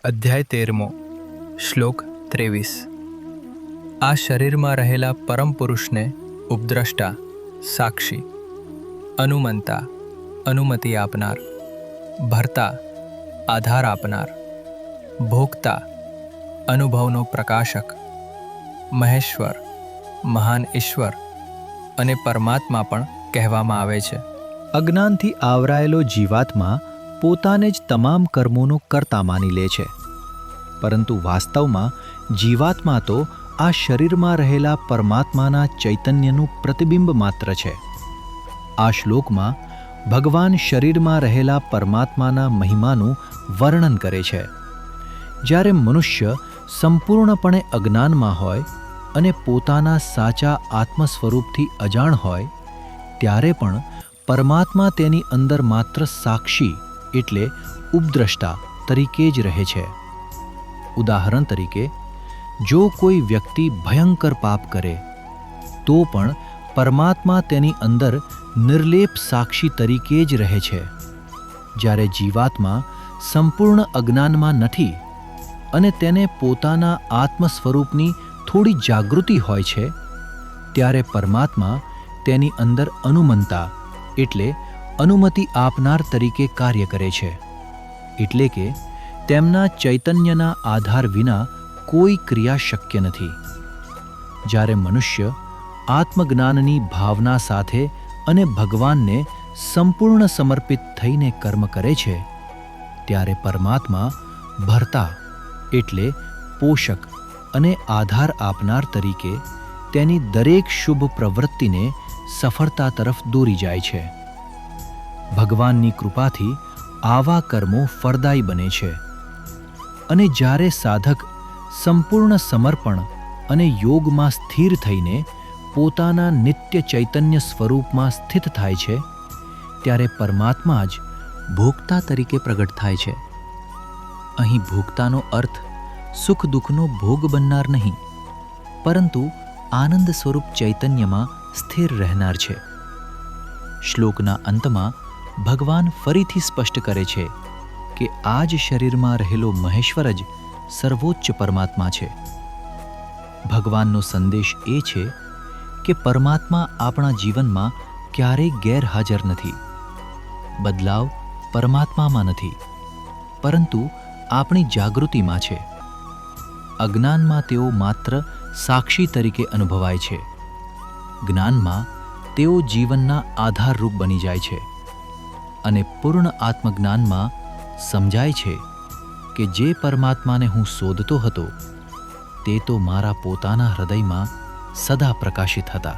અધ્યાય 13 શ્લોક 23। આ શરીરમાં રહેલા પરમ પુરુષને ઉપદ્રષ્ટા, સાક્ષી, અનુમંતા, અનુમતિ આપનાર, ભર્તા, આધાર આપનાર, ભોગતા, અનુભવનો પ્રકાશક, મહેશ્વર, મહાન ઈશ્વર અને પરમાત્મા પણ કહેવામાં આવે છે। અજ્ઞાનથી આવરાયેલો જીવાત્મા પોતાને જ તમામ કર્મોનો કર્તા માની લે છે, પરંતુ વાસ્તવમાં જીવાત્મા તો આ શરીરમાં રહેલા પરમાત્માના ચૈતન્યનું પ્રતિબિંબ માત્ર છે। આ શ્લોકમાં ભગવાન શરીરમાં રહેલા પરમાત્માના મહિમાનું વર્ણન કરે છે। જ્યારે મનુષ્ય સંપૂર્ણપણે અજ્ઞાનમાં હોય અને પોતાના સાચા આત્મ સ્વરૂપથી અજાણ હોય, ત્યારે પણ પરમાત્મા તેની અંદર માત્ર સાક્ષી એટલે ઉપદ્રષ્ટા તરીકે જ રહે છે। ઉદાહરણ તરીકે, જો કોઈ વ્યક્તિ ભયંકર પાપ કરે તો પણ પરમાત્મા તેની અંદર નિર્લેપ સાક્ષી તરીકે જ રહે છે। જ્યારે જીવાત્મા સંપૂર્ણ અજ્ઞાનમાં નથી અને તેને પોતાના આત્મ સ્વરૂપની થોડી જાગૃતિ હોય છે, ત્યારે પરમાત્મા તેની અંદર અનુમંતા એટલે અનુમતિ આપનાર તરીકે કાર્ય કરે છે। એટલે કે તેમના ચૈતન્યના આધાર વિના કોઈ ક્રિયા શક્ય નથી। જ્યારે મનુષ્ય આત્મજ્ઞાનની ભાવના સાથે અને ભગવાનને સંપૂર્ણ સમર્પિત થઈને કર્મ કરે છે, ત્યારે પરમાત્મા ભર્તા એટલે પોષક અને આધાર આપનાર તરીકે તેની દરેક શુભ પ્રવૃત્તિને સફળતા તરફ દોરી જાય છે। ભગવાનની કૃપાથી આવા કર્મો ફળદાયી બને છે અને જ્યારે સાધક સંપૂર્ણ સમર્પણ અને યોગમાં સ્થિર થઈને પોતાના નિત્ય ચૈતન્ય સ્વરૂપમાં સ્થિત થાય છે, ત્યારે પરમાત્મા જ ભોગતા તરીકે પ્રગટ થાય છે। અહીં ભોગતાનો અર્થ સુખ દુઃખનો ભોગ બનનાર નહીં, પરંતુ આનંદ સ્વરૂપ ચૈતન્યમાં સ્થિર રહેનાર છે। શ્લોકના અંતમાં ભગવાન ફરીથી સ્પષ્ટ કરે છે કે આ જ શરીરમાં રહેલો મહેશ્વર જ સર્વોચ્ચ પરમાત્મા છે। ભગવાનનો સંદેશ એ છે કે પરમાત્મા આપણા જીવનમાં ક્યારેય ગેરહાજર નથી। બદલાવ પરમાત્મામાં નથી, પરંતુ આપણી જાગૃતિમાં છે। અજ્ઞાનમાં તેઓ માત્ર સાક્ષી તરીકે અનુભવાય છે, જ્ઞાનમાં તેઓ જીવનના આધારરૂપ બની જાય છે અને પૂર્ણ આત્મજ્ઞાનમાં સમજાય છે કે જે પરમાત્માને હું શોધતો હતો તે તો મારા પોતાના હૃદયમાં સદા પ્રકાશિત હતા।